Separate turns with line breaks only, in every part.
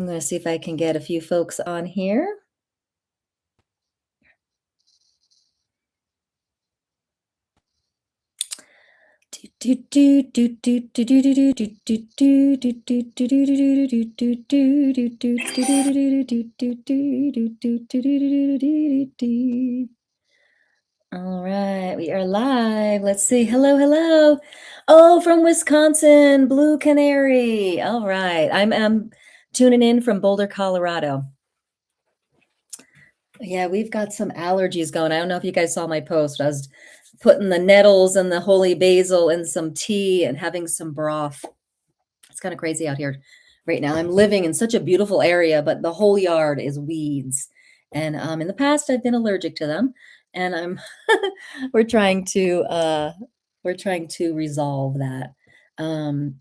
I'm going to see if I can get a few folks on here. All right, we are live. Let's see. Hello, hello. Oh, from Wisconsin, Blue Canary. All right. I'm tuning in from Boulder, Colorado. Yeah, we've got some allergies going. I don't know if you guys saw my post. I was putting the nettles and the holy basil in some tea and having some broth. It's kind of crazy out here right now. I'm living in such a beautiful area, but the whole yard is weeds. And in the past, I've been allergic to them, and I'm we're trying to we're trying to resolve that. Um,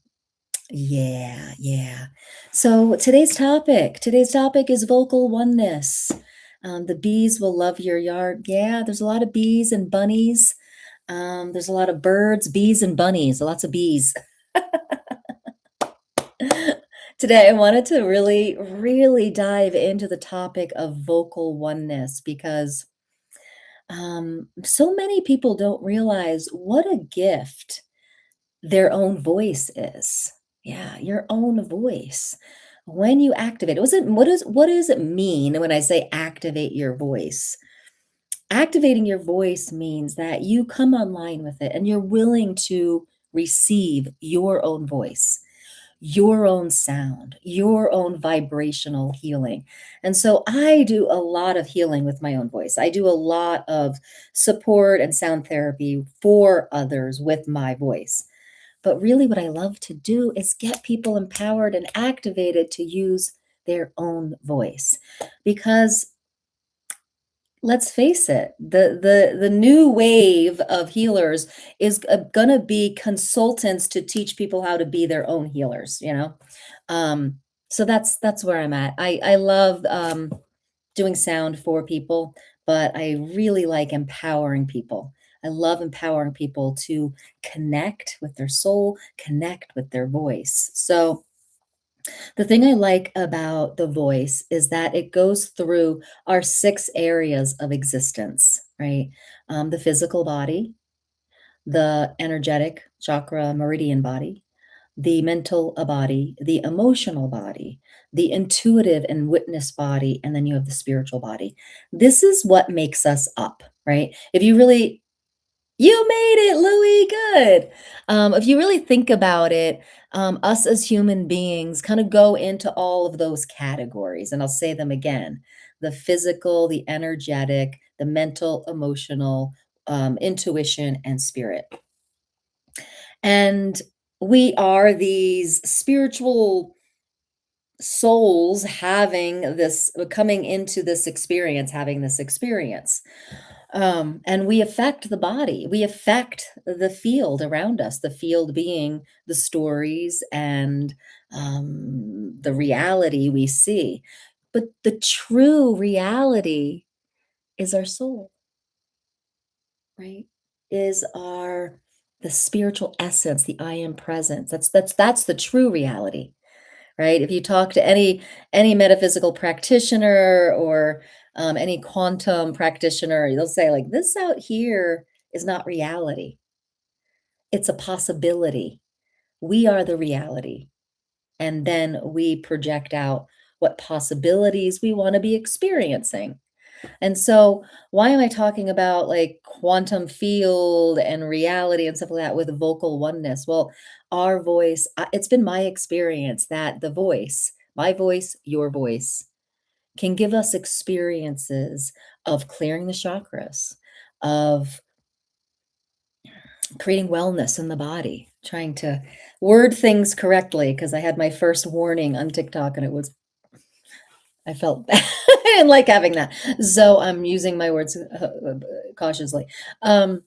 yeah, yeah. So today's topic is vocal oneness. The bees will love your yard. Yeah, there's a lot of bees and bunnies. There's a lot of birds, bees, and bunnies. Lots of bees. Today, I wanted to really, really dive into the topic of vocal oneness because so many people don't realize what a gift their own voice is. Yeah, your own voice. When you activate, what does it mean when I say activate your voice? Activating your voice means that you come online with it and you're willing to receive your own voice, your own sound, your own vibrational healing. And so I do a lot of healing with my own voice. I do a lot of support and sound therapy for others with my voice. But really, what I love to do is get people empowered and activated to use their own voice. Because let's face it, the new wave of healers is going to be consultants to teach people how to be their own healers. um so that's where I'm at. I love doing sound for people, but I really like empowering people. I love empowering people to connect with their soul, connect with their voice. So the thing I like about the voice is that it goes through our 6 areas of existence, right? The physical body, the energetic chakra meridian body, the mental body, the emotional body, the intuitive and witness body, and then you have the spiritual body. This is what makes us up, right? If you really you made it, Louie, good. If you really think about it, us as human beings kind of go into all of those categories, and I'll say them again: the physical, the energetic, the mental, emotional, intuition, and spirit. And we are these spiritual souls having this, coming into this experience, having this experience. And we affect the body, we affect the field around us, the field being the stories and the reality we see. But the true reality is our soul, right? Is our the spiritual essence, the I am presence. That's the true reality, right? If you talk to any metaphysical practitioner or any quantum practitioner, they'll say like this out here is not reality. It's a possibility. We are the reality, and then we project out what possibilities we want to be experiencing. And so, why am I talking about like quantum field and reality and stuff like that with vocal oneness? Well, our voice, it's been my experience that the voice, my voice, your voice, can give us experiences of clearing the chakras, of creating wellness in the body, trying to word things correctly because I had my first warning on TikTok and it was I felt bad. I didn't like having that. So I'm using my words cautiously. Um,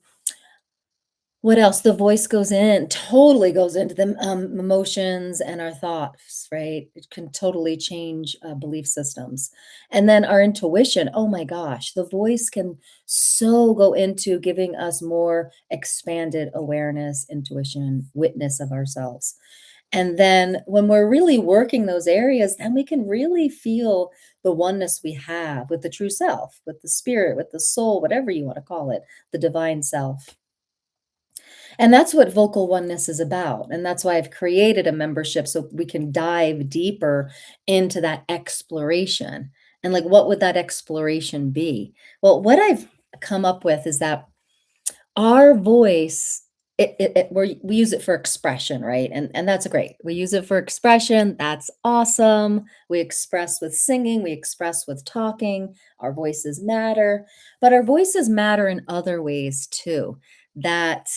what else? The voice goes in, totally goes into the emotions and our thoughts, right? It can totally change belief systems. And then our intuition, oh my gosh, the voice can so go into giving us more expanded awareness, intuition, witness of ourselves. And then when we're really working those areas, then we can really feel the oneness we have with the true self, with the spirit, with the soul, whatever you want to call it, the divine self. And that's what vocal oneness is about. And that's why I've created a membership so we can dive deeper into that exploration. And like, what would that exploration be? Well, what I've come up with is that our voice, we use it for expression, right? And that's great. We use it for expression. That's awesome. We express with singing, we express with talking. Our voices matter, but our voices matter in other ways too. That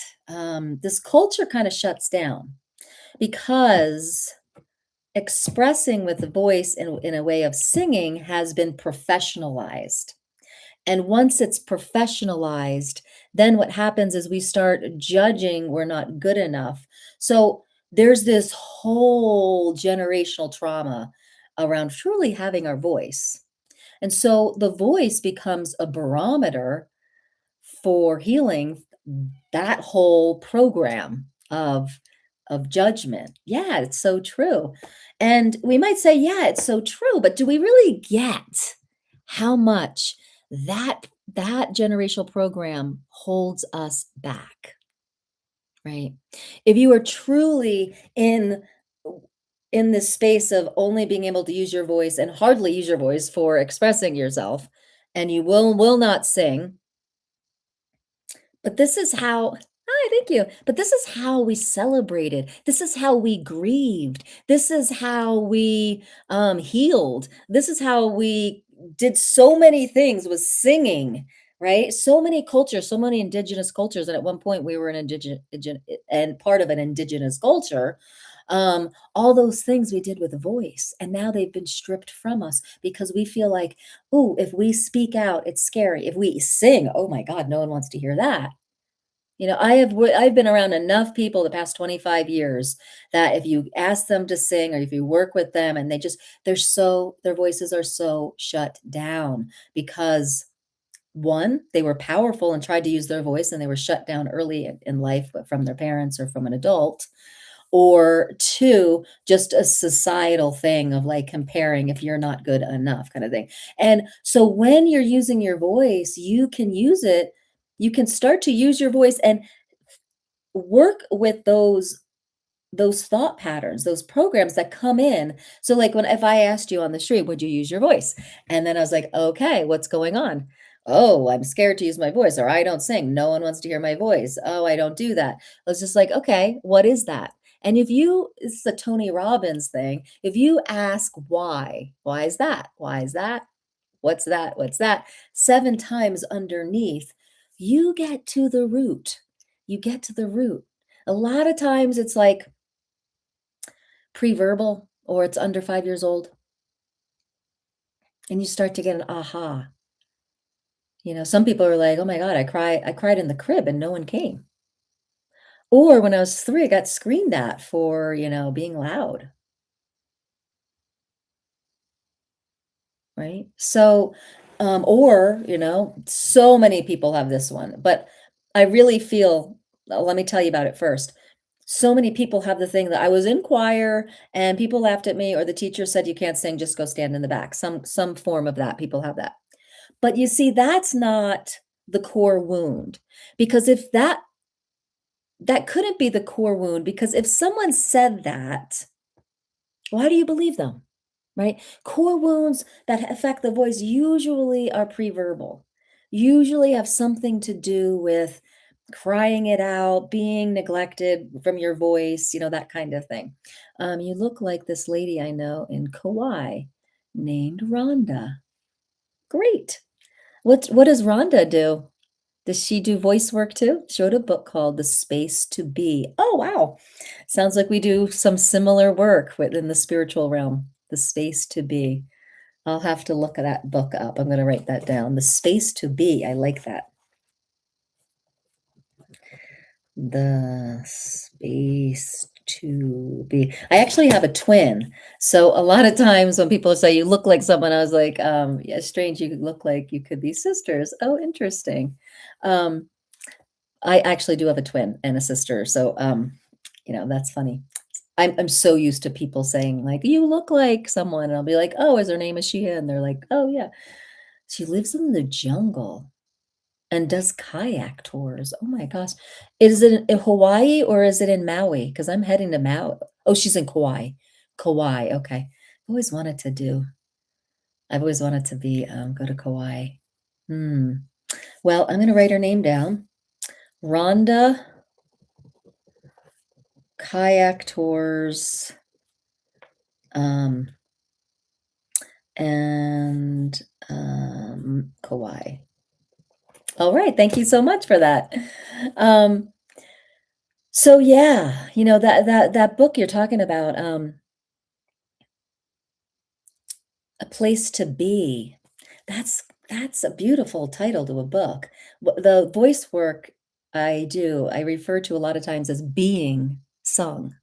this culture kind of shuts down because expressing with the voice in a way of singing has been professionalized. And once it's professionalized, then what happens is we start judging we're not good enough. So there's this whole generational trauma around truly having our voice. And so the voice becomes a barometer for healing that whole program of judgment. Yeah, it's so true. And we might say, yeah, it's so true, but do we really get how much that generational program holds us back, right? If you are truly in this space of only being able to use your voice and hardly use your voice for expressing yourself, and you will not sing, but this is how Hi, thank you. But this is how we celebrated. This is how we grieved. This is how we healed. This is how we did so many things was singing, right? So many cultures, so many indigenous cultures. And at one point we were an and part of an indigenous culture. All those things we did with a voice. And now they've been stripped from us because we feel like, oh, if we speak out, it's scary. If we sing, oh my God, no one wants to hear that. I've been around enough people the past 25 years that if you ask them to sing or if you work with them and their voices are so shut down because one, they were powerful and tried to use their voice and they were shut down early in life from their parents or from an adult, or two, just a societal thing of like comparing if you're not good enough kind of thing. And so when you're using your voice, you can start to use your voice and work with those thought patterns, those programs that come in. So like when if I asked you on the street, would you use your voice? And then I was like, okay, what's going on? Oh, I'm scared to use my voice, or I don't sing. No one wants to hear my voice. Oh, I don't do that. I was just like, okay, what is that? And if you, this is a Tony Robbins thing, if you ask why is that? Why is that? What's that? What's that? 7 times underneath, you get to the root. You get to the root. A lot of times it's like pre-verbal or it's under 5 years old and you start to get an aha. Some people are like, "Oh my God, I cried in the crib and no one came." Or when I was 3, I got screamed at for, being loud, right? So, or, so many people have this one, but I really feel, let me tell you about it first. So many people have the thing that I was in choir and people laughed at me, or the teacher said, you can't sing, just go stand in the back. Some form of that. People have that. But you see, that's not the core wound. Because if that couldn't be the core wound, because if someone said that, why do you believe them? Right? Core wounds that affect the voice usually are pre-verbal, usually have something to do with crying it out, being neglected from your voice, that kind of thing. You look like this lady I know in Kauai named Rhonda. Great. What does Rhonda do? Does she do voice work too? She wrote a book called The Space to Be. Oh, wow. Sounds like we do some similar work within the spiritual realm. The Space to Be. I'll have to look that book up. I'm going to write that down. The Space to Be. I like that. The Space to Be. I actually have a twin. So a lot of times when people say you look like someone, I was like, yeah, strange, you could look like you could be sisters. Oh, interesting. Um, I actually do have a twin and a sister, so, that's funny. I'm so used to people saying, like, "You look like someone," and I'll be like, "Oh, is her name Ashia?" And they're like, "Oh, yeah." She lives in the jungle and does kayak tours. Oh my gosh. Is it in Hawaii or is it in Maui? Because 'Cause I'm heading to Maui. Oh, she's in Kauai. Kauai, okay. Always wanted to do I've always wanted to be, go to Kauai. Hmm. Well, I'm gonna write her name down. Rhonda Kayak Tours, um, and, Kauai. Alright, thank you so much for that. Um, so yeah, that book you're talking about, A Place to Be, that's a beautiful title to a book. The voice work I do, I refer to a lot of times as being sung.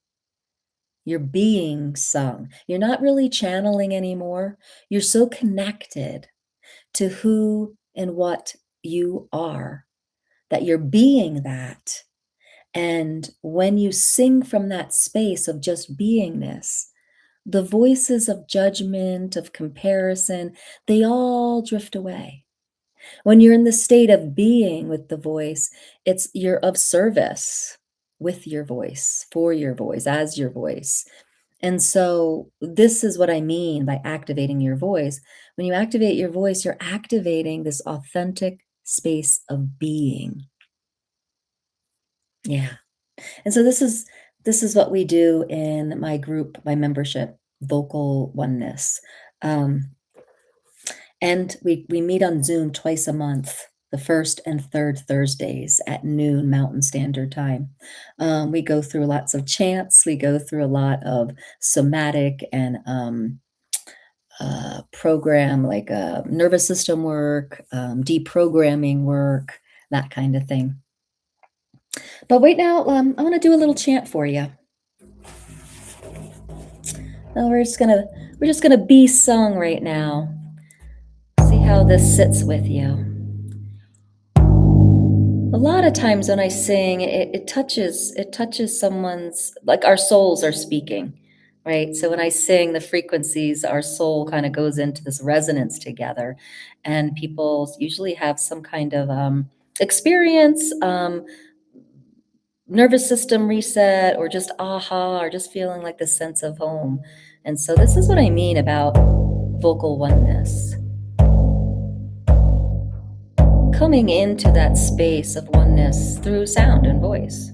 You're being sung. You're not really channeling anymore. You're so connected to who and what you are that you're being that. And when you sing from that space of just beingness, the voices of judgment, of comparison, they all drift away. When you're in the state of being with the voice, it's you're of service with your voice, for your voice, as your voice. And so this is what I mean by activating your voice. When you activate your voice, you're activating this authentic space of being. Yeah. And so this is what we do in my group, my membership, Vocal Oneness. Um, and we meet on Zoom twice a month, the first and third Thursdays at noon Mountain Standard Time. We go through lots of chants. We go through a lot of somatic and program like nervous system work, deprogramming work, that kind of thing. But wait now, I want to do a little chant for you. We're just gonna be sung right now. See how this sits with you. A lot of times when I sing, it touches someone's like our souls are speaking, right? So when I sing the frequencies, our soul kind of goes into this resonance together, and people usually have some kind of experience, nervous system reset, or just aha, or just feeling like the sense of home. And so this is what I mean about vocal oneness. Coming into that space of oneness through sound and voice.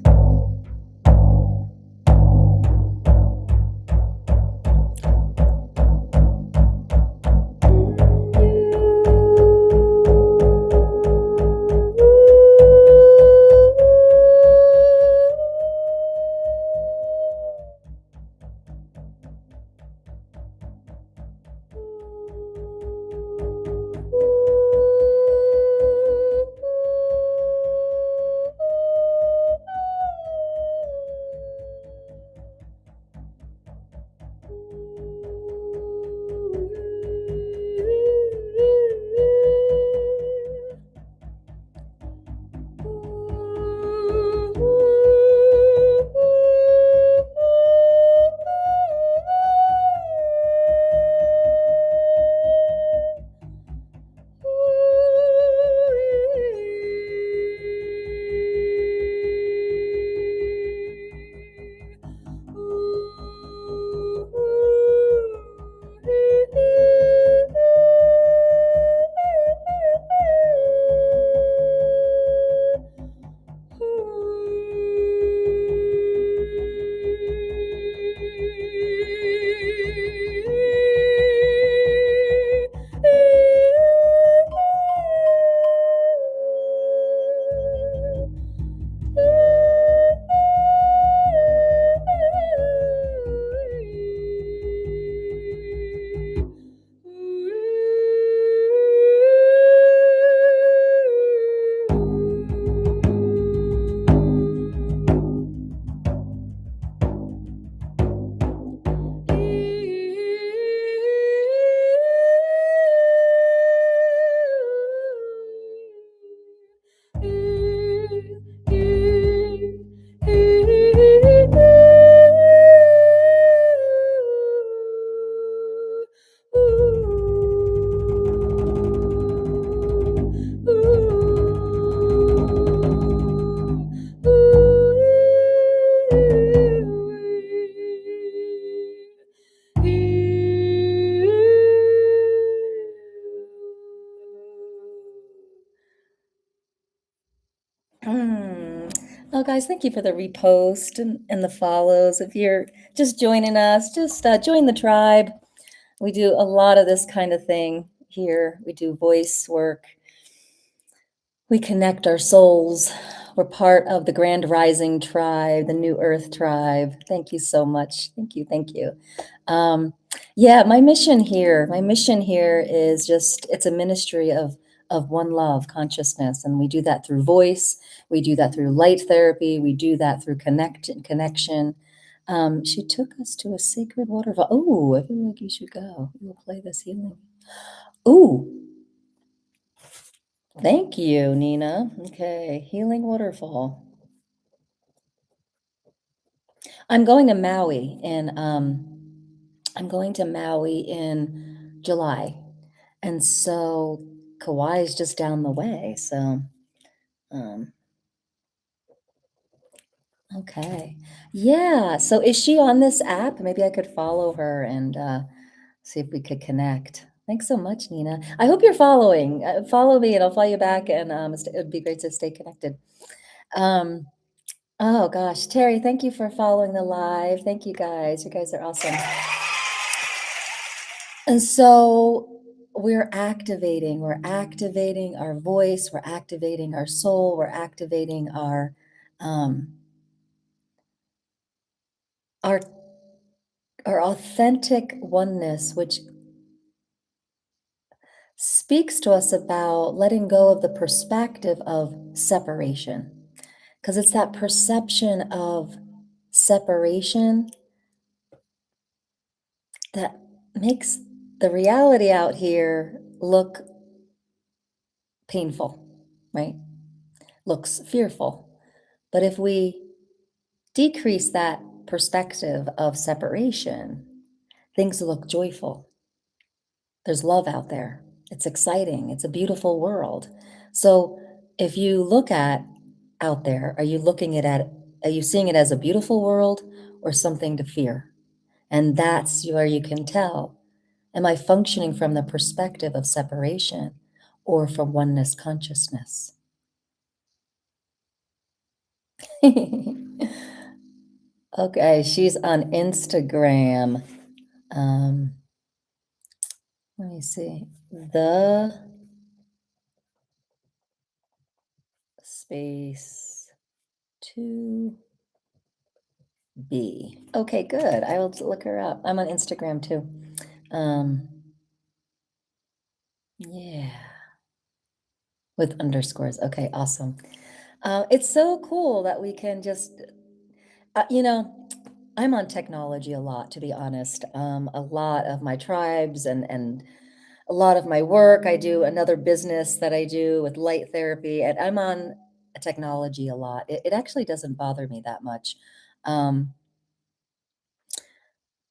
Oh, guys, thank you for the repost and the follows. If you're just joining us, just join the tribe. We do a lot of this kind of thing here. We do voice work. We connect our souls. We're part of the Grand Rising tribe, the New Earth tribe. Thank you so much. Thank you. Thank you. Um, yeah, my mission here is just it's a ministry of one love consciousness, and we do that through voice. We do that through light therapy. We do that through connection. She took us to a sacred waterfall. Oh, I feel like you should go. We'll play this healing. Ooh, thank you, Nina. Okay, healing waterfall. I'm going to Maui in I'm going to Maui in July. And so Kauai is just down the way. So um okay. Yeah. So is she on this app? Maybe I could follow her and see if we could connect. Thanks so much, Nina. I hope you're following. Follow me and I'll follow you back and it would be great to stay connected. Um oh gosh, Terry, thank you for following the live. Thank you guys. You guys are awesome. And so we're activating our voice, we're activating our soul, we're activating um, our our authentic oneness, which speaks to us about letting go of the perspective of separation. Because it's that perception of separation that makes the reality out here look painful, right? Looks fearful. But if we decrease that perspective of separation, things look joyful. There's love out there. It's exciting. It's a beautiful world. So if you look at out there, are you seeing it as a beautiful world or something to fear? And that's where you can tell, am I functioning from the perspective of separation or from oneness consciousness? Okay, she's on Instagram. Um, Let me see. The space to be. Okay, good. I will look her up. I'm on Instagram too. Um, yeah, with underscores. Okay, awesome. It's so cool that we can just, uh, you know, I'm on technology a lot, to be honest. A lot of my tribes and a lot of my work. I do another business that I do with light therapy, and I'm on technology a lot. It actually doesn't bother me that much. Um,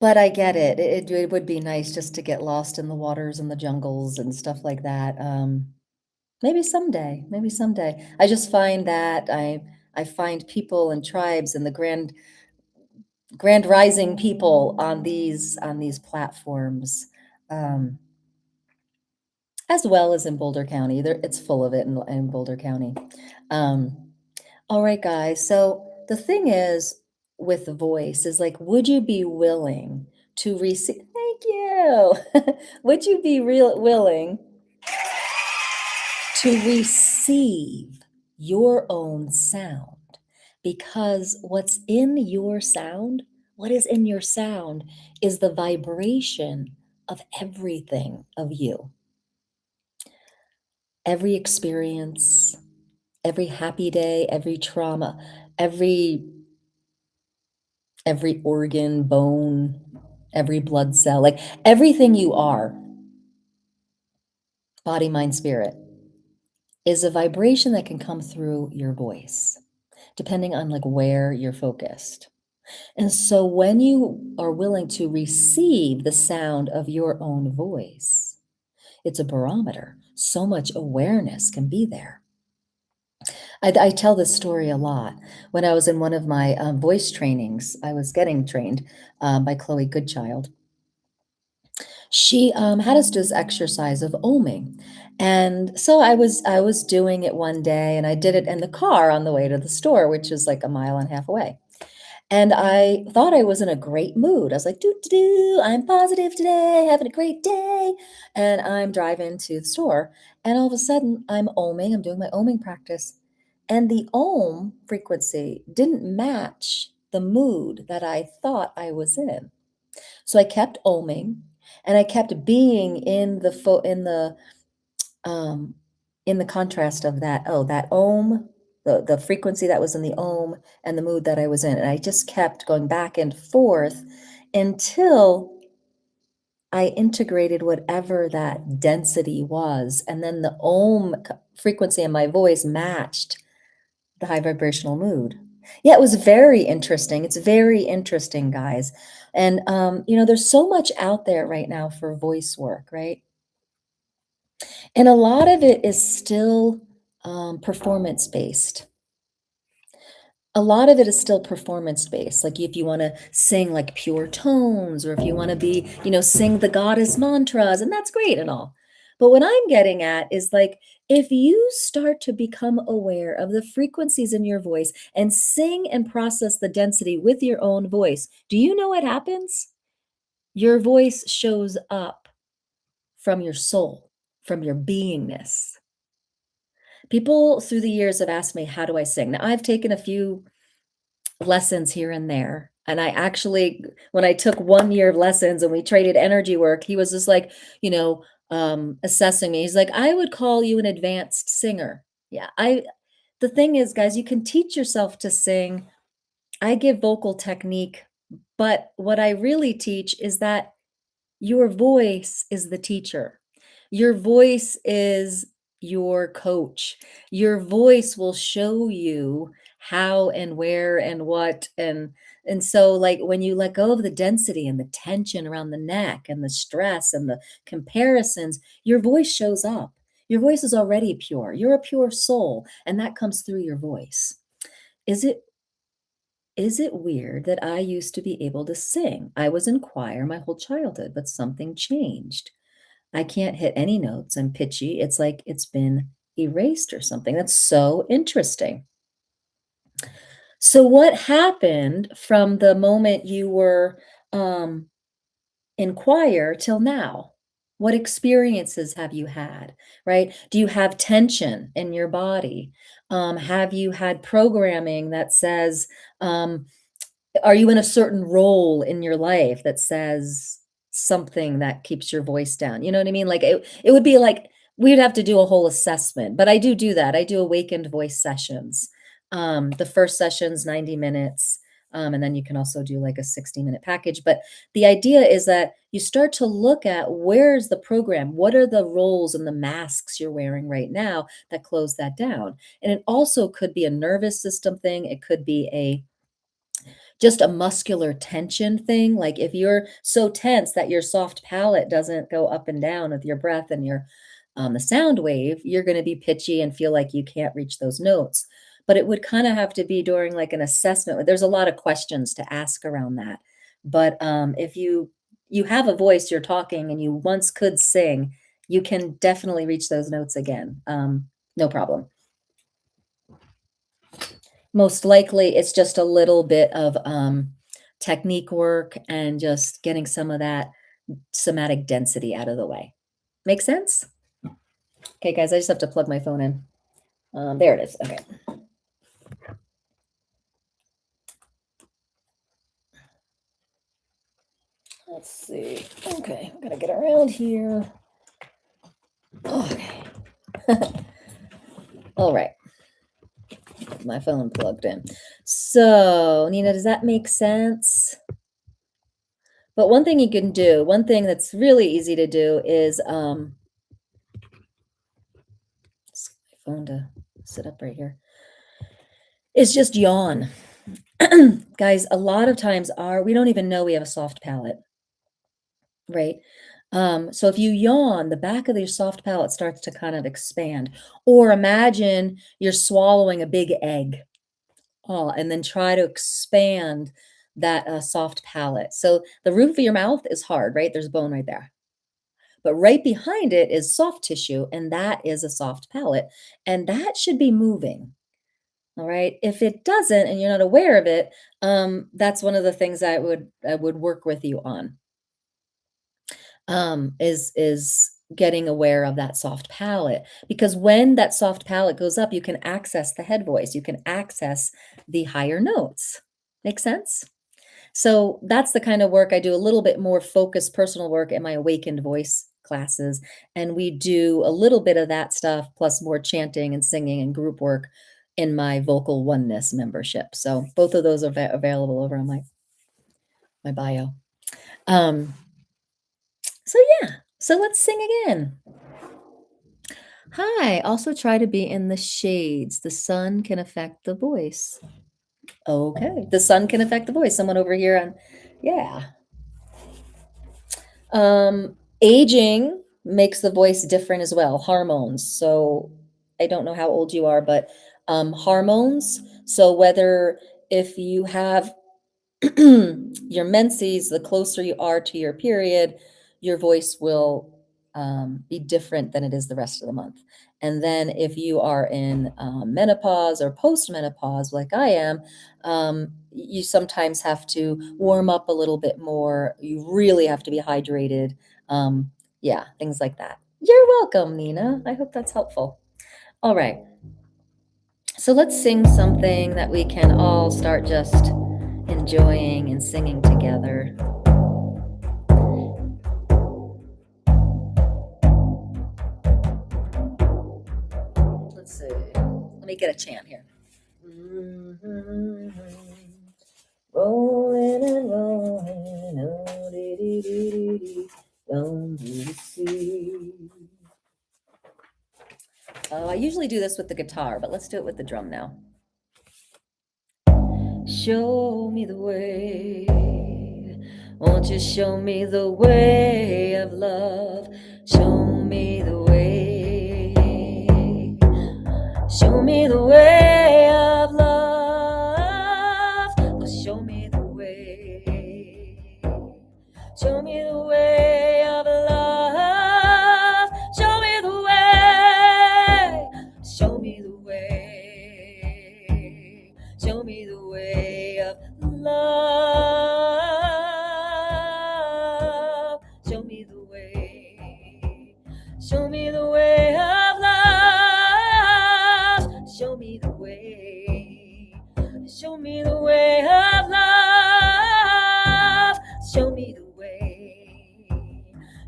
but I get it. It would be nice just to get lost in the waters and the jungles and stuff like that. Maybe someday. Maybe someday. I just find that I find people and tribes and the grand rising people on these platforms. Um, as well as in Boulder County. It's full of it in Boulder County. Um, all right, guys. So the thing is with the voice is like, would you be willing to receive? Thank you. Would you be willing to receive your own sound? Because what is in your sound is the vibration of everything of you. Every experience, every happy day, every trauma, every every organ, bone, every blood cell, like everything you are, body, mind, spirit, is a vibration that can come through your voice, depending on like where you're focused. And so when you are willing to receive the sound of your own voice, it's a barometer. So much awareness can be there. I tell this story a lot. When I was in one of my voice trainings, I was getting trained by Chloe Goodchild. She, had us do this exercise of oming, and so I was doing it one day, and I did it in the car on the way to the store, which is like a mile and a half away. And I thought I was in a great mood. I was like, "Doo, doo, doo, I'm positive today, having a great day." And I'm driving to the store, and all of a sudden, I'm doing my oming practice, and the ohm frequency didn't match the mood that I thought I was in. So I kept oming, and I kept being um, in the contrast of that, oh, that ohm, the frequency that was in the ohm and the mood that I was in, and I just kept going back and forth until I integrated whatever that density was, and then the ohm frequency in my voice matched the high vibrational mood. Yeah, it was very interesting. It's very interesting, guys. And there's so much out there right now for voice work, right? And a lot of it is still performance based. A lot of it is still performance based. Like if you want to sing like pure tones, or if you want to be, sing the goddess mantras, and that's great and all. But what I'm getting at is like, if you start to become aware of the frequencies in your voice and sing and process the density with your own voice, do you know what happens? Your voice shows up from your soul, from your beingness. People through the years have asked me, how do I sing? Now, I've taken a few lessons here and there. And I actually, when I took 1 year of lessons and we traded energy work, he was just like, assessing me. He's like, I would call you an advanced singer. Yeah. The thing is, guys, you can teach yourself to sing. I give vocal technique, but what I really teach is that your voice is the teacher. Your voice is your coach. Your voice will show you how and where and what, and so like when you let go of the density and the tension around the neck and the stress and the comparisons, your voice shows up. Your voice is already pure. You're a pure soul, and that comes through your voice. Is it is it weird that I used to be able to sing? I was in choir my whole childhood, but something changed. I can't hit any notes. I'm pitchy. It's like it's been erased or something. That's so interesting. So, what happened from the moment you were um, in choir till now? What experiences have you had, right? Do you have tension in your body? Have you had programming that says, um, are you in a certain role in your life that says something that keeps your voice down? You know what I mean? Like it would be like we'd have to do a whole assessment, but I do that. I do awakened voice sessions. The first session's 90 minutes. And then you can also do like a 60-minute package. But the idea is that you start to look at where's the program? What are the roles and the masks you're wearing right now that close that down? And it also could be a nervous system thing. It could be a just a muscular tension thing. Like if you're so tense that your soft palate doesn't go up and down with your breath and your the sound wave, you're going to be pitchy and feel like you can't reach those notes. But it would kind of have to be during like an assessment. There's a lot of questions to ask around that. But if you have a voice, you're talking, and you once could sing, you can definitely reach those notes again. No problem. Most likely, it's just a little bit of, technique work and just getting some of that somatic density out of the way. Make sense? Okay, guys, I just have to plug my phone in. There it is. Okay. Let's see. Okay, I'm gonna get around here. Okay. All right. My phone plugged in. So, Nina, does that make sense? But one thing you can do, one thing that's really easy to do is just get my phone to sit up right here, is just yawn. Guys, a lot of times we don't even know we have a soft palate, right? So if you yawn, the back of your soft palate starts to kind of expand. Or imagine you're swallowing a big egg, and then try to expand that soft palate. So the roof of your mouth is hard, right? There's bone right there. But right behind it is soft tissue, and that is a soft palate, and that should be moving. All right. If it doesn't and you're not aware of it, that's one of the things I would work with you on. Is getting aware of that soft palate, because when that soft palate goes up, you can access the head voice, you can access the higher notes. Make sense? So that's the kind of work I do, a little bit more focused personal work in my awakened voice classes. And we do a little bit of that stuff plus more chanting and singing and group work in my vocal oneness membership. So both of those are available over on my bio. Um, so yeah, so let's sing again. Hi, also try to be in the shades. The sun can affect the voice. Okay, the sun can affect the voice. Someone over here on, yeah. Aging makes the voice different as well, hormones. So I don't know how old you are, but hormones. So whether if you have your menses, the closer you are to your period, your voice will be different than it is the rest of the month. And then if you are in menopause or post-menopause, like I am, you sometimes have to warm up a little bit more. You really have to be hydrated. Yeah, things like that. You're welcome, Nina. I hope that's helpful. All right. So let's sing something that we can all start just enjoying and singing together. Let's see. Let me get a chant here. Rolling and rolling, oh, dee, dee, dee, dee, dee, down to the sea. I usually do this with the guitar, but let's do it with the drum now. Show me the way. Won't you show me the way of love? Show me the way. Show me the way of love. Oh, show me the way. Show me the way of love. Show me the way. Show me the way. Show me the way of love. Show me the way. Show me the way of love. Show me the way. Show me the way of love. Show me the way.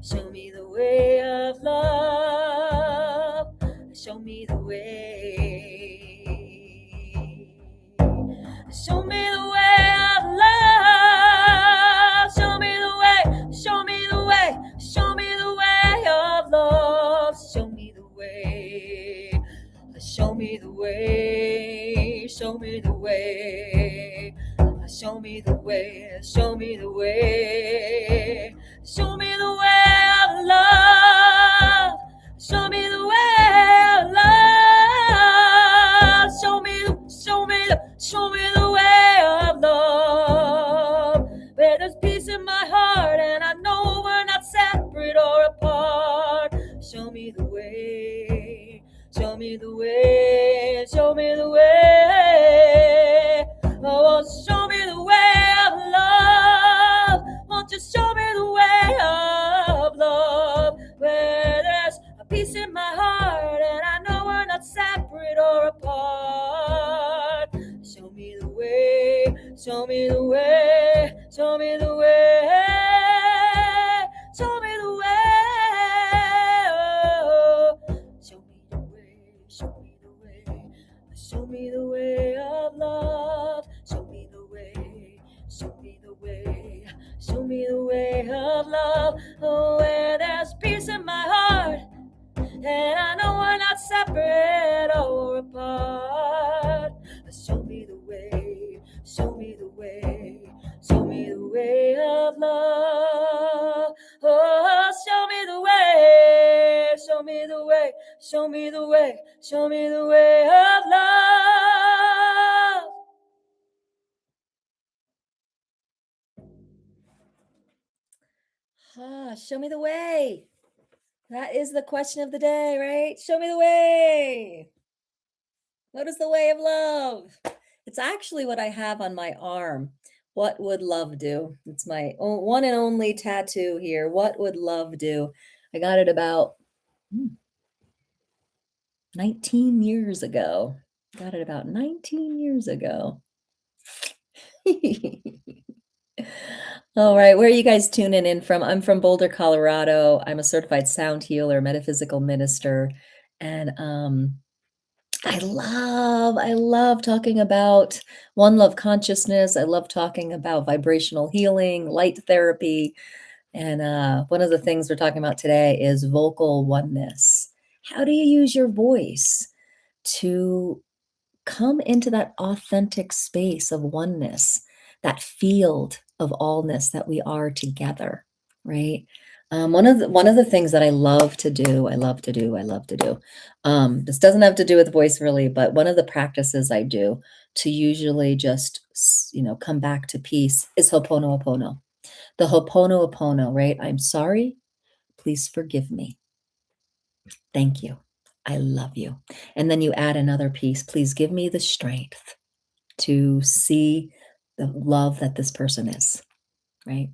Show me the way of love. Show me the way. Show me the way of love. Show me the way. Show me the way. Show me the way of love. Show me the way. Show me the way. Show me the way. Show me the way. Show me the way. Show me the way of love. Show me the way of love. Show me the way of love. Where there's peace in my heart and I know we're not separate or apart. Show me the way. Show me the way. Show me the way. Oh, show me the way of love. Won't you show me the way of love? Where there's a peace in my heart and I know we're not separate or apart. Show me the way. Show me the way. Show me the way. Show me the way. Oh, show me the way. Show me the way. Show me the way of love. Show me the way. Show me the way. Show me the way of love. Oh, where there's peace in my heart and I know we're not separate or apart. Show me the way. Show me the way. Show me the way of love. Oh, show me the way. Show me the way. Show me the way. Show me the way of love. Show me the way. That is the question of the day, right? Show me the way. What is the way of love? It's actually what I have on my arm. What would love do? It's my one and only tattoo here. What would love do? I got it about mm, 19 years ago. Got it about 19 years ago. All right, where are you guys tuning in from? I'm from Boulder, Colorado. I'm a certified sound healer, metaphysical minister, and I love talking about one love consciousness. I love talking about vibrational healing, light therapy, and one of the things we're talking about today is vocal oneness. How do you use your voice to come into that authentic space of oneness, that field of allness that we are together, right? One of the things that I love to do. This doesn't have to do with voice really, but one of the practices I do to usually just come back to peace is Ho'oponopono. The Ho'oponopono, right? I'm sorry. Please forgive me. Thank you. I love you. And then you add another piece. Please give me the strength to see the love that this person is, right?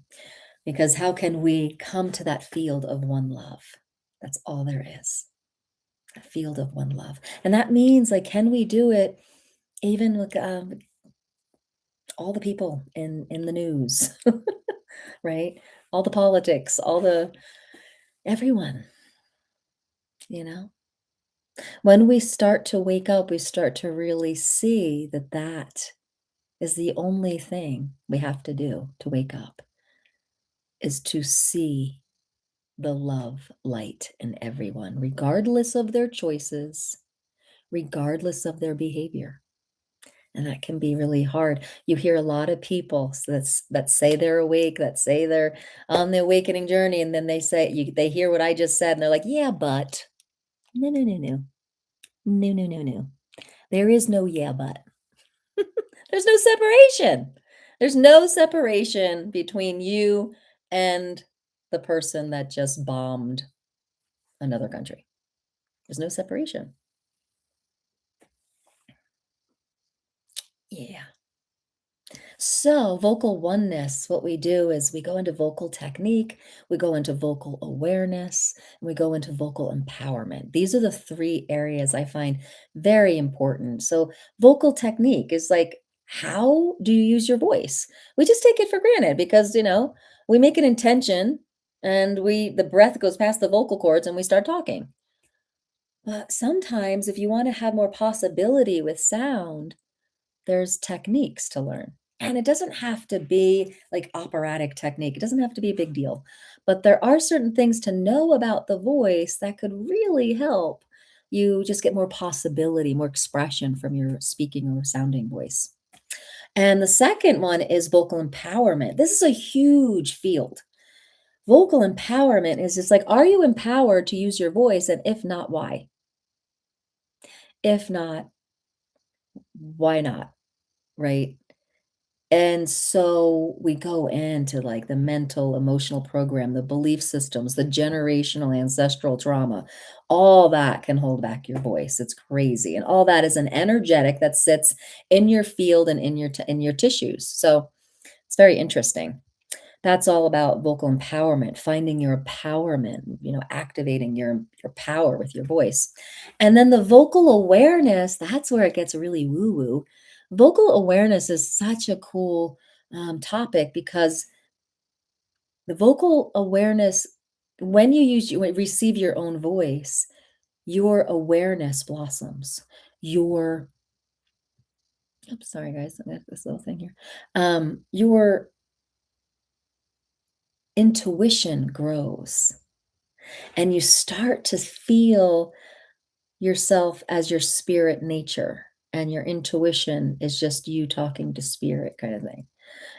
Because how can we come to that field of one love? That's all there is, a field of one love. And that means, like, can we do it even with all the people in the news, right? All the politics, all the everyone, you know? When we start to wake up, we start to really see that that is the only thing we have to do to wake up is to see the love light in everyone, regardless of their choices, regardless of their behavior. And that can be really hard. You hear a lot of people that say they're awake, that say they're on the awakening journey, and then they hear what I just said, and they're like, "Yeah, but no, no, no, no, no, no, no, no. There is no yeah, but." There's no separation. There's no separation between you and the person that just bombed another country. There's no separation. Yeah. So, vocal oneness, what we do is we go into vocal technique, we go into vocal awareness, and we go into vocal empowerment. These are the three areas I find very important. So, vocal technique is like, how do you use your voice? We just take it for granted because, we make an intention and the breath goes past the vocal cords and we start talking. But sometimes, if you want to have more possibility with sound, there's techniques to learn. And it doesn't have to be like operatic technique. It doesn't have to be a big deal. But there are certain things to know about the voice that could really help you just get more possibility, more expression from your speaking or sounding voice. And the second one is vocal empowerment. This is a huge field. Vocal empowerment is just like, are you empowered to use your voice? And if not, why? If not, why not? Right? And so we go into like the mental, emotional program, the belief systems, the generational ancestral trauma. All that can hold back your voice. It's crazy. And all that is an energetic that sits in your field and in your tissues. So it's very interesting. That's all about vocal empowerment, finding your empowerment, activating your power with your voice. And then the vocal awareness, that's where it gets really woo-woo. Vocal awareness is such a cool topic because the vocal awareness, when you receive your own voice, your awareness blossoms. Your, oops, sorry guys, I got this little thing here. Your intuition grows and you start to feel yourself as your spirit nature, and your intuition is just you talking to spirit kind of thing.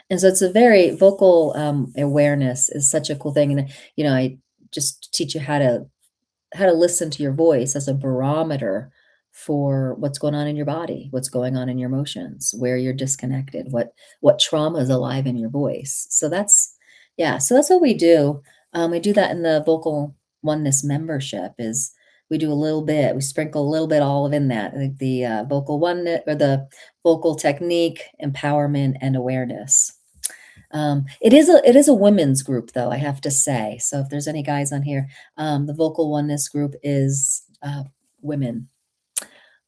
And so it's a very vocal awareness is such a cool thing. And I just teach you how to listen to your voice as a barometer for what's going on in your body, what's going on in your emotions, where you're disconnected, what trauma is alive in your voice. So that's, yeah, so that's what we do. We do that in the vocal Oneness membership is we do a little bit, we sprinkle a little bit all of in that, like the vocal oneness or the vocal technique, empowerment, and awareness. It is a women's group though, I have to say. So if there's any guys on here, the vocal oneness group is women,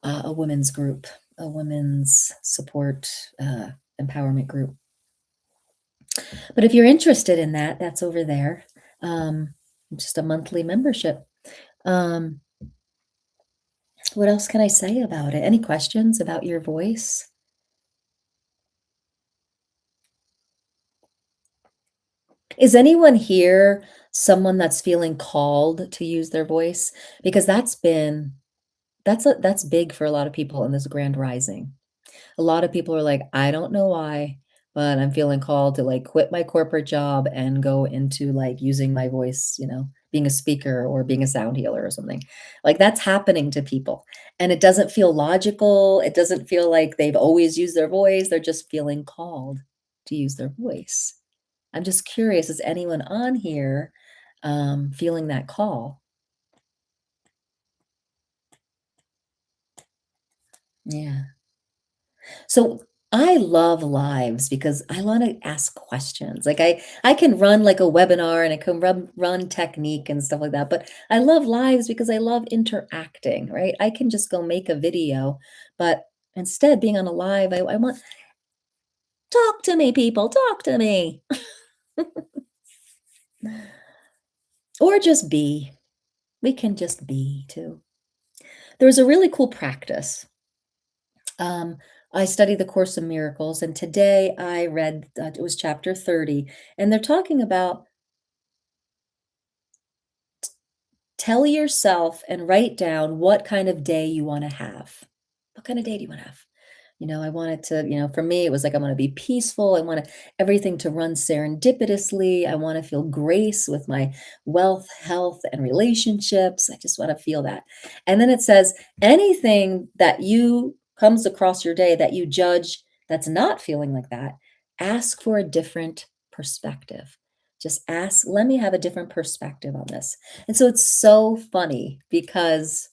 a women's group, a women's support empowerment group. But if you're interested in that, that's over there. Um, just a monthly membership. Um, what else can I say about it? Any questions about your voice? Is anyone here someone that's feeling called to use their voice? Because that's big for a lot of people in this grand rising. A lot of people are like, "I don't know why, but I'm feeling called to, like, quit my corporate job and go into, like, using my voice, being a speaker or being a sound healer or something." Like, that's happening to people, and it doesn't feel logical, it doesn't feel like they've always used their voice, they're just feeling called to use their voice. I'm just curious, is anyone on here, feeling that call? Yeah. So I love lives because I want to ask questions. Like I can run like a webinar and I can run technique and stuff like that. But I love lives because I love interacting, right? I can just go make a video, but instead being on a live, I want talk to me, people, talk to me. Or just be. We can just be too. There was a really cool practice. Um, I study the Course in Miracles, and today I read it was chapter 30, and they're talking about tell yourself and write down what kind of day you want to have. What kind of day do you want to have? I wanted to, for me, it was like I want to be peaceful. I want everything to run serendipitously. I want to feel grace with my wealth, health, and relationships. I just want to feel that. And then it says anything that you comes across your day that you judge that's not feeling like that, ask for a different perspective. Just ask, let me have a different perspective on this. And so it's so funny because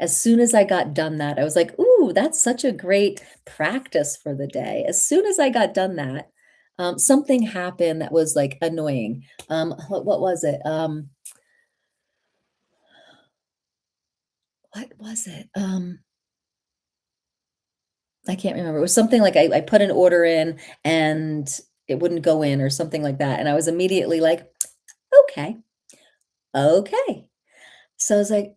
as soon as I got done that, I was like, "Ooh, that's such a great practice for the day." As soon as I got done that, something happened that was, like, annoying. What was it? What was it? I can't remember. It was something like I put an order in and it wouldn't go in or something like that, and I was immediately like, "Okay, okay." So I was like,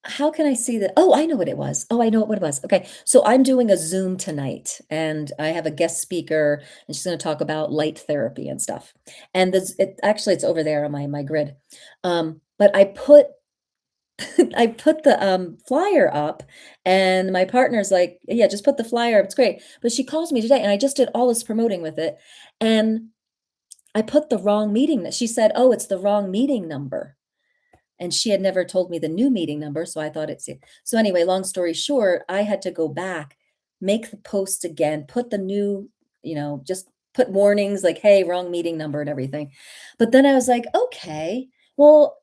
how can I see that? Oh, I know what it was. Oh, I know what it was. Okay. So I'm doing a Zoom tonight and I have a guest speaker and she's going to talk about light therapy and stuff. And it's over there on my grid. But I put I put the flyer up and my partner's like, "Yeah, just put the flyer up. It's great." But she calls me today and I just did all this promoting with it and I put the wrong meeting that she said, "Oh, it's the wrong meeting number." And she had never told me the new meeting number, so I thought it's it. So anyway, long story short, I had to go back, make the post again, put the new, just put warnings like, "Hey, wrong meeting number," and everything. But then I was like, "Okay, well,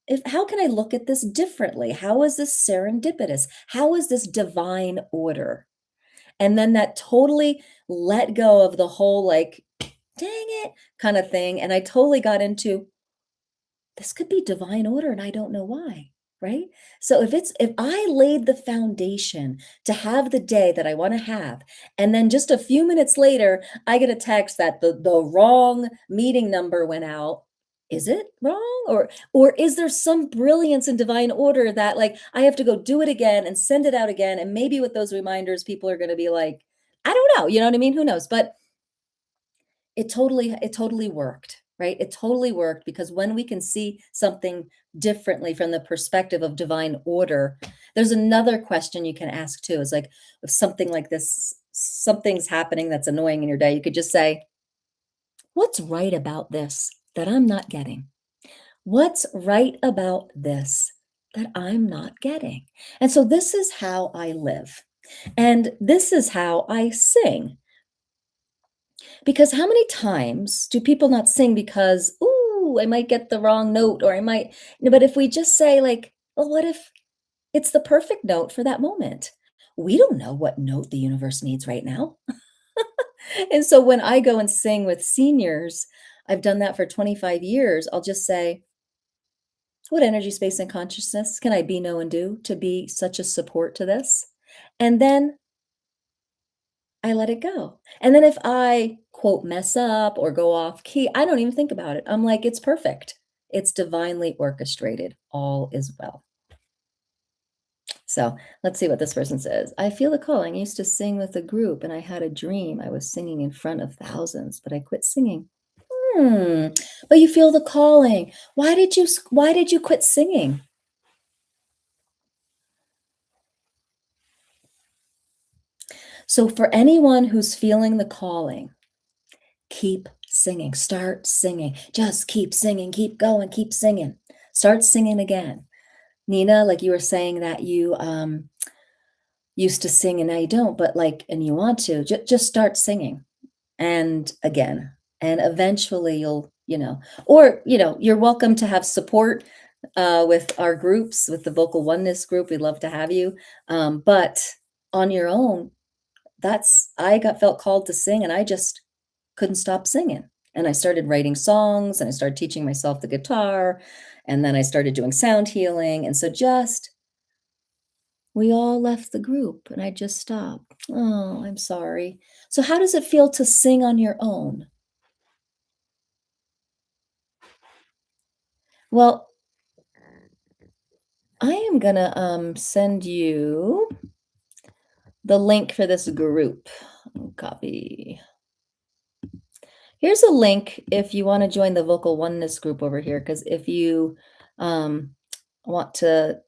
if how can I look at this differently? How is this serendipitous? How is this divine order?" And then that totally let go of the whole like, "Dang it," kind of thing, and I totally got into this could be divine order and I don't know why, right? So if I laid the foundation to have the day that I want to have, and then just a few minutes later, I get a text that the wrong meeting number went out. Is it wrong? Or is there some brilliance in divine order that like I have to go do it again and send it out again? And maybe with those reminders, people are gonna be like, I don't know, you know what I mean? Who knows? But it totally worked, right? It totally worked because when we can see something differently from the perspective of divine order, there's another question you can ask too. Is like if something like this, something's happening that's annoying in your day, you could just say, "What's right about this that I'm not getting? What's right about this that I'm not getting?" And so this is how I live. And this is how I sing. Because how many times do people not sing because, "Ooh, ooh, I might get the wrong note or I might no, but if we just say like, well, what if it's the perfect note for that moment? We don't know what note the universe needs right now. And so when I go and sing with seniors, I've done that for 25 years. I'll just say, what energy, space, and consciousness can I be, know, and do to be such a support to this? And then I let it go. And then if I quote mess up or go off key, I don't even think about it. I'm like, it's perfect. It's divinely orchestrated. All is well. So let's see what this person says. I feel the calling. I used to sing with a group and I had a dream. I was singing in front of thousands, but I quit singing. Hmm. But you feel the calling. Why did you quit singing? So for anyone who's feeling the calling, keep singing. Start singing. Just keep singing. Keep going. Keep singing. Start singing again. Nina, like you were saying that you used to sing and now you don't, but like, and you want to, just start singing. And again, and eventually you're welcome to have support with our groups, with the vocal oneness group. We'd love to have you. But on your own, I got felt called to sing and I just couldn't stop singing. And I started writing songs and I started teaching myself the guitar. And then I started doing sound healing. And so we all left the group and I just stopped. Oh, I'm sorry. So, how does it feel to sing on your own? Well, I am going to send you the link for this group. Copy. Here's a link if you want to join the vocal oneness group over here, because if you um, want to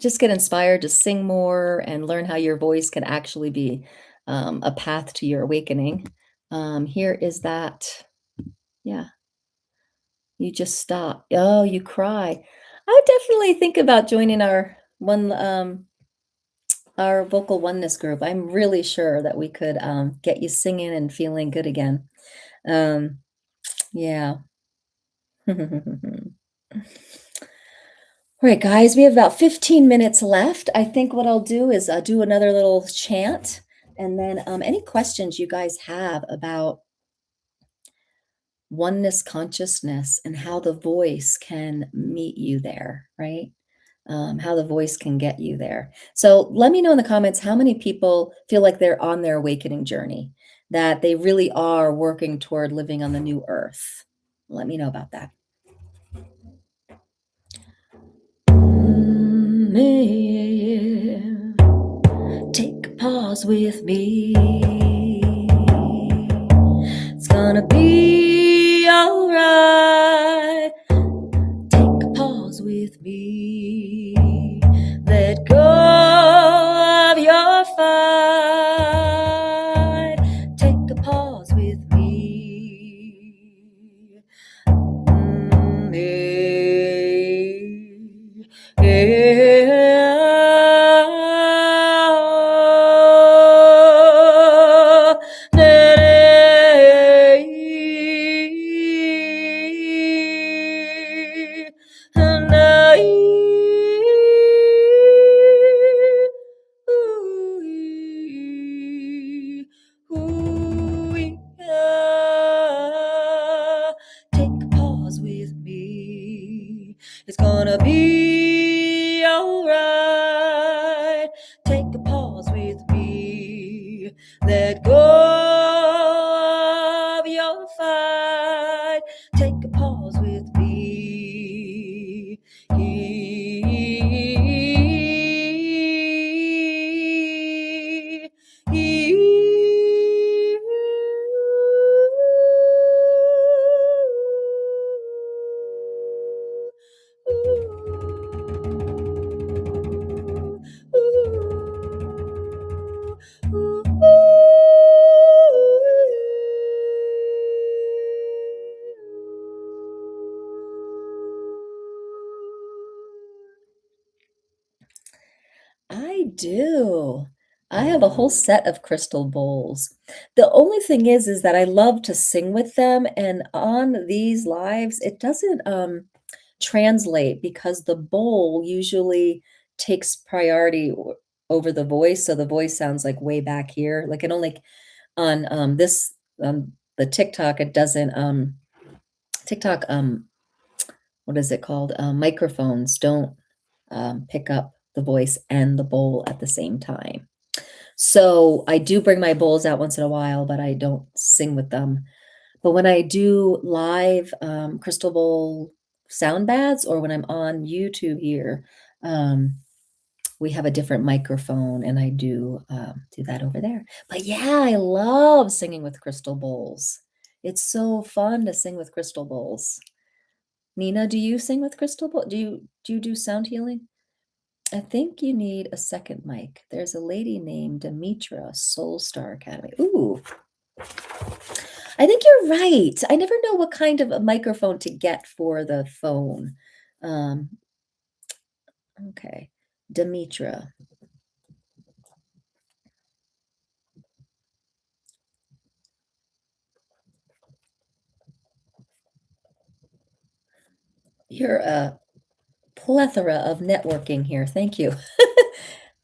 just get inspired to sing more and learn how your voice can actually be a path to your awakening, here is that. Yeah, you just stop. Oh, you cry. I would definitely think about joining our vocal oneness group. I'm really sure that we could get you singing and feeling good again. Um, yeah. All right, guys, we have about 15 minutes left. I think what I'll do is do another little chant. And then any questions you guys have about oneness consciousness and how the voice can meet you there, right? How the voice can get you there. So let me know in the comments how many people feel like they're on their awakening journey, that they really are working toward living on the new earth. Let me know about that. Take a pause with me. It's gonna be alright. Take a pause with me. Let go of your fight. Take a pause with me. Take a pause with me. It's gonna be alright. Take a pause with me. Let go of your fight. Take a pause with me. I do. I have a whole set of crystal bowls. The only thing is that I love to sing with them, and on these lives, it doesn't, translate because the bowl usually takes priority over the voice, so the voice sounds, like, way back here, like, it only on, the TikTok, it doesn't, TikTok, what is it called? Microphones don't, pick up the voice and the bowl at the same time. So, I do bring my bowls out once in a while, but I don't sing with them. But when I do live, crystal bowl sound baths or when I'm on YouTube here, um, we have a different microphone and I do that over there. But yeah, I love singing with crystal bowls. It's so fun to sing with crystal bowls. Nina, do you sing with crystal bowl? Do you do sound healing? I think you need a second mic. There's a lady named Demetra, Soul Star Academy. Ooh, I think you're right. I never know what kind of a microphone to get for the phone. Um, okay, Demetra. You're a plethora of networking here. Thank you.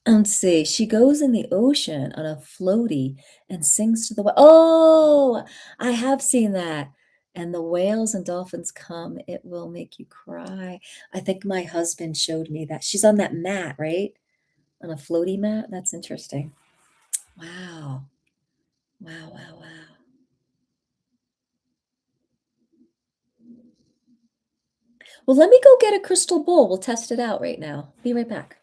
Let's see. She goes in the ocean on a floaty and sings to the Oh, I have seen that. And the whales and dolphins come. It will make you cry. I think my husband showed me that. She's on that mat, right? On a floaty mat. That's interesting. Wow. Wow, wow, wow. Well, let me go get a crystal bowl. We'll test it out right now. Be right back.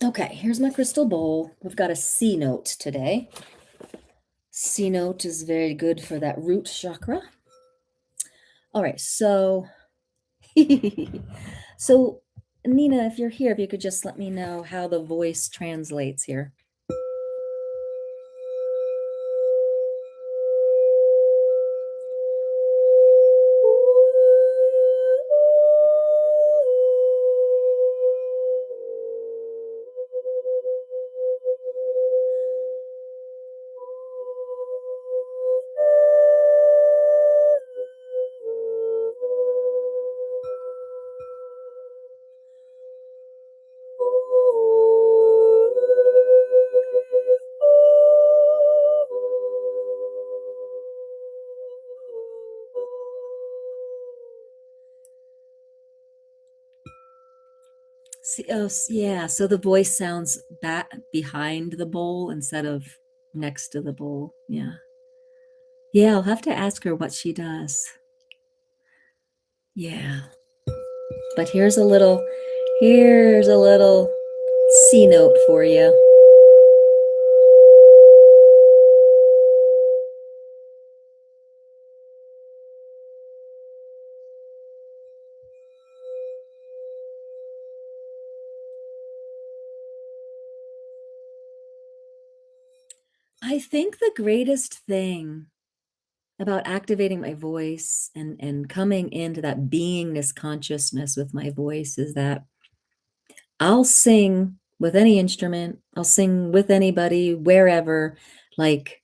Okay, here's my crystal bowl. We've got a C note today. C note is very good for that root chakra. All right, so so Nina, if you're here, if you could just let me know how the voice translates here. See, yeah, so the voice sounds back behind the bowl instead of next to the bowl. Yeah. Yeah, I'll have to ask her what she does. Yeah. But here's a little C note for you. I think the greatest thing about activating my voice and coming into that beingness consciousness with my voice is that I'll sing with any instrument, I'll sing with anybody, wherever, like,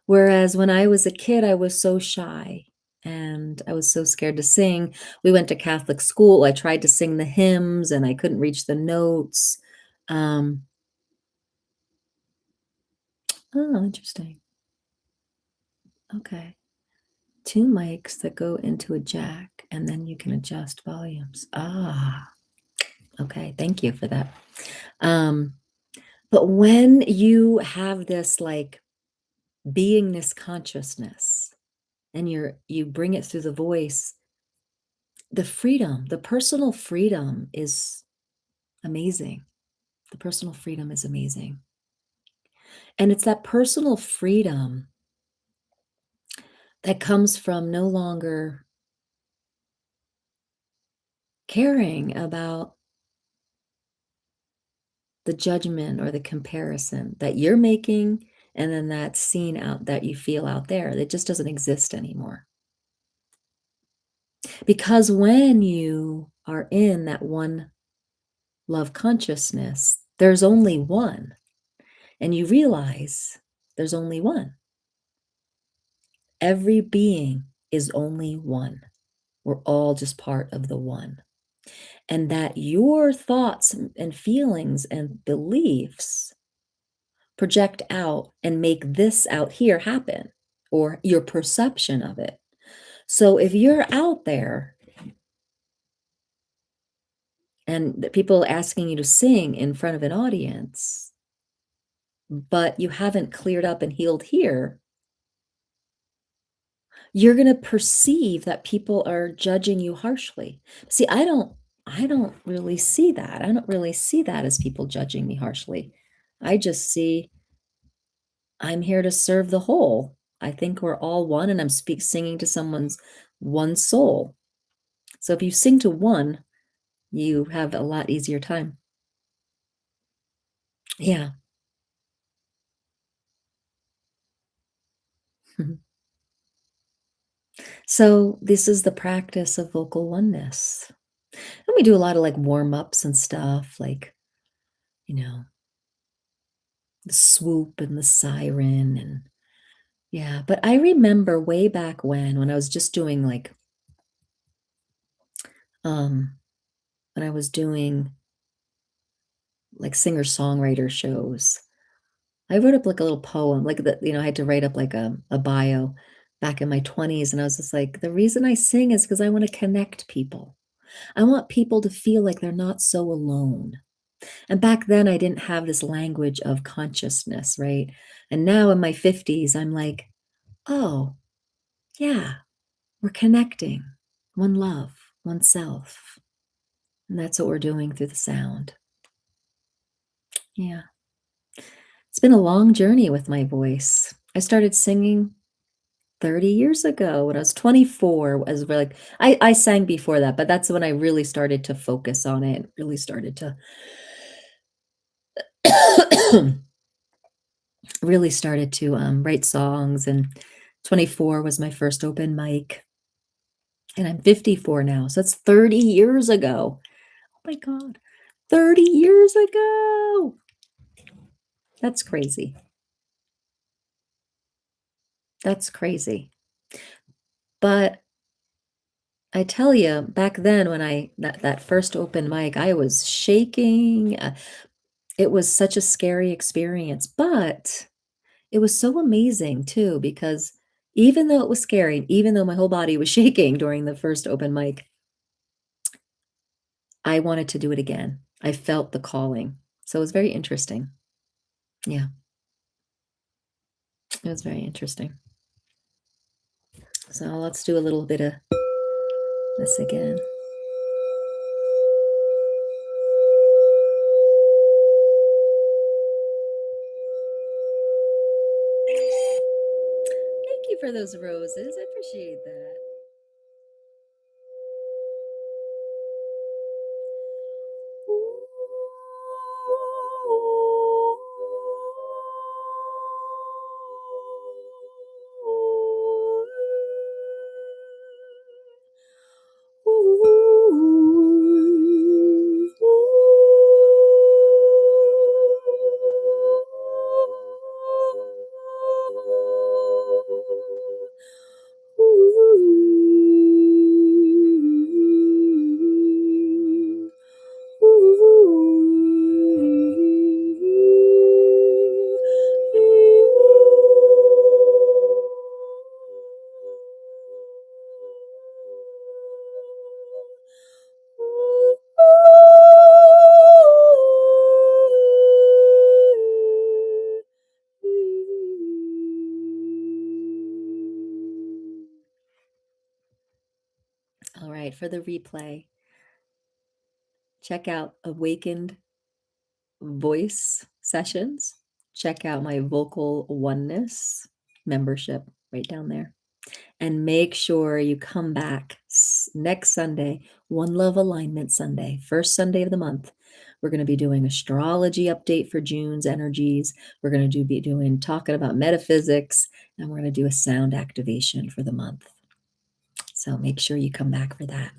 whereas when I was a kid, I was so shy and I was so scared to sing. We went to Catholic school. I tried to sing the hymns and I couldn't reach the notes. Um, oh, interesting. Okay. Two mics that go into a jack and then you can adjust volumes. Ah, okay. Thank you for that. Um, but when you have this like beingness consciousness and you bring it through the voice, the personal freedom is amazing. The personal freedom is amazing. And it's that personal freedom that comes from no longer caring about the judgment or the comparison that you're making, and then that scene out that you feel out there. It just doesn't exist anymore. Because when you are in that one love consciousness, there's only one. And you realize there's only one. Every being is only one. We're all just part of the one. And that your thoughts and feelings and beliefs project out and make this out here happen, or your perception of it. So if you're out there and the people asking you to sing in front of an audience, but you haven't cleared up and healed here, you're going to perceive that people are judging you harshly. See, I don't really see that. I don't really see that as people judging me harshly. I just see I'm here to serve the whole. I think we're all one, and I'm singing to someone's one soul. So if you sing to one, you have a lot easier time. Yeah. So this is the practice of vocal oneness. And we do a lot of like warm-ups and stuff, like, you know, the swoop and the siren and yeah. But I remember way back when I was just doing like um when I was doing like singer-songwriter shows. I wrote up like a little poem, like I had to write up like a bio back in my 20s. And I was just like, the reason I sing is because I want to connect people. I want people to feel like they're not so alone. And back then I didn't have this language of consciousness, right? And now in my 50s, I'm like, oh, yeah, we're connecting. One love, one self. And that's what we're doing through the sound. Yeah. It's been a long journey with my voice. I started singing 30 years ago when I was 24. As like I sang before that, but that's when I really started to focus on it, really started to write songs. And 24 was my first open mic. And I'm 54 now. So that's 30 years ago. Oh my God. 30 years ago. That's crazy. That's crazy. But I tell you, back then when that first open mic, I was shaking. It was such a scary experience, but it was so amazing too, because even though it was scary, even though my whole body was shaking during the first open mic, I wanted to do it again. I felt the calling. So it was very interesting. Yeah, it was very interesting. So let's do a little bit of this again. Thank you for those roses. I appreciate that. All right, for the replay, check out Awakened Voice Sessions. Check out my Vocal Oneness membership right down there. And make sure you come back next Sunday, One Love Alignment Sunday, first Sunday of the month. We're going to be doing astrology update for June's energies. We're going to be doing talking about metaphysics, and we're going to do a sound activation for the month. So make sure you come back for that.